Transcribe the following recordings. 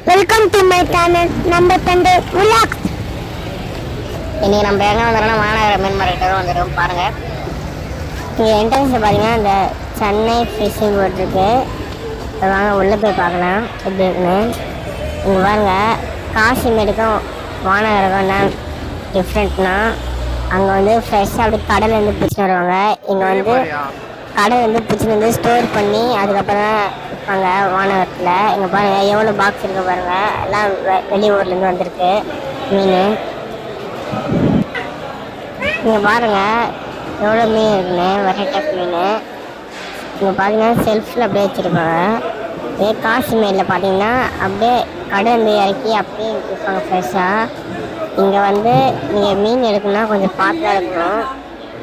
Welcome to my channel. நம்ம தந்து vlog. இன்னைக்கு நம்ம எங்கே வந்துடுறோம்னா மாநகர மீன் மார்க்கெட் வந்துடும் பாருங்க. இங்கே என்ட்ரன்ஸ் பார்த்தீங்கன்னா இந்த சென்னை ஃபிஷிங் போர்ட் இருக்கு. வாங்க உள்ளே போய் பார்க்கலாம் எப்படி இருக்குன்னு. இங்கே பாருங்க, காசிமேடுக்கும் மாநகருக்கும் என்ன டிஃப்ரெண்ட்னா, அங்கே வந்து ஃப்ரெஷ்ஷாக அப்படி கடலேருந்து பிடிச்சிட்டு வருவாங்க. இங்கே வந்து கடல் வந்து பிடிச்சிட்டு வந்து ஸ்டோர் பண்ணி அதுக்கப்புறம் விற்பாங்க மாநகரத்தில். இங்கே பாருங்கள் எவ்வளோ பாக்ஸ் இருக்கு பாருங்கள், எல்லாம் வெளியூர்லேருந்து வந்திருக்கு மீன். இங்கே பாருங்கள் எவ்வளோ மீன் இருக்குன்னு, வெரைட்டி ஆஃப் மீன். இங்கே பார்த்தீங்கன்னா செல்ஃபில் அப்படியே வச்சுருப்பாங்க. இதே காசிமேடில் பார்த்தீங்கன்னா அப்படியே கடை வந்து இறக்கி அப்படியே விற்பாங்க ஃப்ரெஷ்ஷாக. இங்கே வந்து நீங்கள் மீன் எடுக்கணும்னா கொஞ்சம் பார்த்து தான் இருக்கணும்.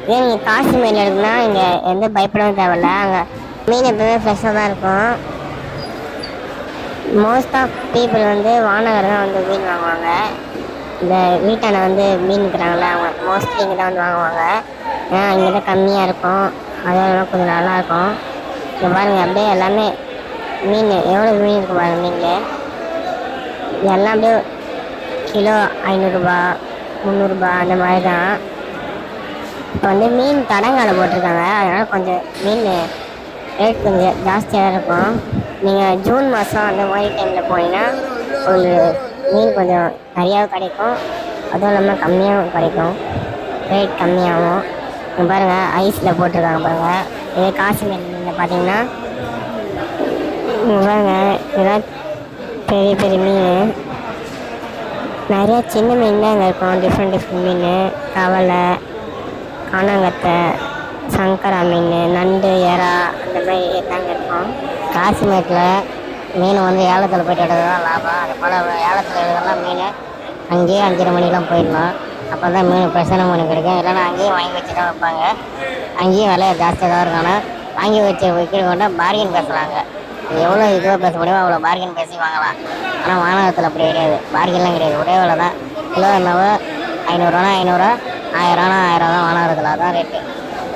இதே நீங்கள் காசிமேடில் எடுக்கணும்னா இங்கே எந்த பயப்படவும் தேவையில்ல. அங்கே மீன் எப்பவுமே ஃப்ரெஷ்ஷாக தான் இருக்கும். மோஸ்ட் ஆஃப் பீப்புள் வந்து வானகர் தான் வந்து மீன் வாங்குவாங்க. இந்த வீட்டான வந்து மீன் இருக்கிறாங்களே அவங்க மோஸ்ட்லி இங்கே தான் வந்து வாங்குவாங்க. ஏன்னா இங்கே தான் கம்மியாக இருக்கும், அதெல்லாம் கொஞ்சம் நல்லாயிருக்கும். இங்கே பாருங்கள் அப்படியே எல்லாமே மீன் எவ்வளோ மீன் இருக்குது பாருங்கள். மீனில் எல்லாம் அப்படியே கிலோ 500ரூபா 300ரூபா அந்த மாதிரி தான். இப்போ வந்து மீன் தடங்கால போட்டிருக்காங்க, அதனால் கொஞ்சம் மீன் ரேட் கொஞ்சம் ஜாஸ்தியாக தான் இருக்கும். நீங்கள் ஜூன் மாதம் அந்த மாதிரி டைமில் போனீங்கன்னா உங்களுக்கு மீன் கொஞ்சம் நிறையாவும் கிடைக்கும், அதுவும் இல்லாமல் கம்மியாகவும் கிடைக்கும், ரேட் கம்மியாகும். இங்கே பாருங்கள் ஐஸில் போட்டிருக்காங்க பாருங்கள். இதே காசிமேடு மீனில் பார்த்தீங்கன்னா பாருங்கள் இதெல்லாம் பெரிய பெரிய மீன். நிறையா சின்ன மீன் தான் இங்கே இருக்கும். டிஃப்ரெண்ட் மீன், கவலை, காணாங்கத்தை, சங்கரா மீன், நண்டு, எறா அந்த மாதிரி தாங்க இருக்கும். காசிமேட்டில் மீன் வந்து ஏலத்தில் போய்ட்டு எடுக்கிறது தான் லாபம். அது போல் ஏலத்தில் எடுக்கிறலாம் மீன் அங்கேயே 5:30 மணிக்கெலாம் போயிடலாம். அப்போ தான் மீன் பிரச்சனை மீன் கிடைக்கும். இல்லைன்னா அங்கேயும் வாங்கி வச்சு தான் வைப்பாங்க. அங்கேயும் விலை ஜாஸ்தியாக தான் இருக்கும். ஆனால் வாங்கி வச்சு வைக்கிற கொண்டா பார்கின் பேசுகிறாங்க. எவ்வளோ இதுவாக பேச முடியுமோ அவ்வளோ பார்கின் பேசி வாங்கலாம். ஆனால் வானகத்தில் அப்படி கிடையாது, பார்கின்லாம் கிடையாது. ஒரே விலை தான். கிலோ என்னவோ 500ரூவானா 500, 1000ரூவானா 1000 தான் வானகத்தில். அதான் ரேட்டு.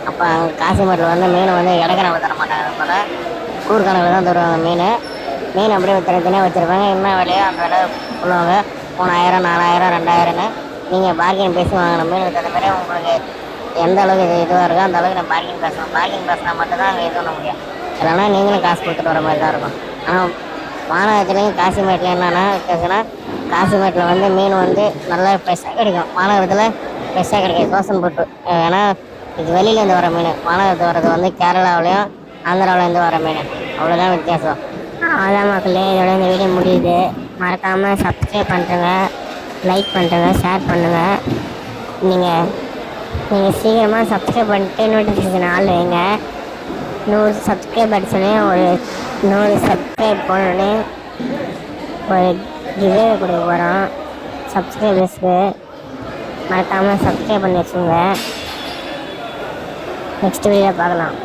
அப்போ அங்கே காசிமேட்டில் வந்து மீன் வந்து இடக்கணக்கில் தர மாட்டாங்க, அது போல் கூறுக்கணக்கில் தான் தருவாங்க மீன். மீன் அப்படியே தனித்தனியாக வச்சுருப்பாங்க. என்ன விலையோ அந்த விலை சொல்லுவாங்க. 3000, 4000, 2000ன்னு நீங்கள் பார்கின் பேசி வாங்கின மீனுக்கு தகுந்த மாதிரி உங்களுக்கு எந்த அளவுக்கு இதுவாக இருக்கோ அந்த அளவுக்கு நான் பார்கின் பேசணும். பார்கின் பேசினா மட்டும்தான் அங்கே இது பண்ண முடியும். இல்லைன்னா நீங்களும் காசு கொடுத்துட்டு வர மாதிரி தான் இருக்கும். ஆனால் மாநகரத்துலேயும் காசிமேட்டில் என்னென்னா வித்தியாசம்னா, காசிமேட்டில் வந்து மீன் வந்து நல்லா ஃப்ரெஷ்ஷாக கிடைக்கும். மாநகரத்தில் ஃப்ரெஷ்ஷாக கிடைக்கும், சோசன் போட்டு. ஏன்னா இது வெளியிலேருந்து வர மீன். மாநகரத்து வர்றது வந்து கேரளாவிலையும் ஆந்திராவிலேருந்து வர மீன். அவ்வளோதான் வித்தியாசம். அதான் மக்களே, இதோட இந்த வீடியோ முடியுது. மறக்காமல் சப்ஸ்கிரைப் பண்ணுறங்க, லைக் பண்ணுறங்க, ஷேர் பண்ணுங்கள். நீங்கள் சீக்கிரமாக சப்ஸ்கிரைப் பண்ணிட்டு நோட்டிஃபிகேஷன் ஆள் வைங்க. 100 சப்ஸ்கிரைப் அடிச்சோடனே ஒரு 100 சப்ஸ்கிரைப் போனோடனே ஒரு கிவ்வே கொடுக்க போகிறோம் சப்ஸ்கிரைபர்ஸ்க்கு. மறக்காமல் சப்ஸ்கிரைப் பண்ணி வச்சுங்க. நெக்ஸ்ட் வீடியோ பார்க்கலாம்.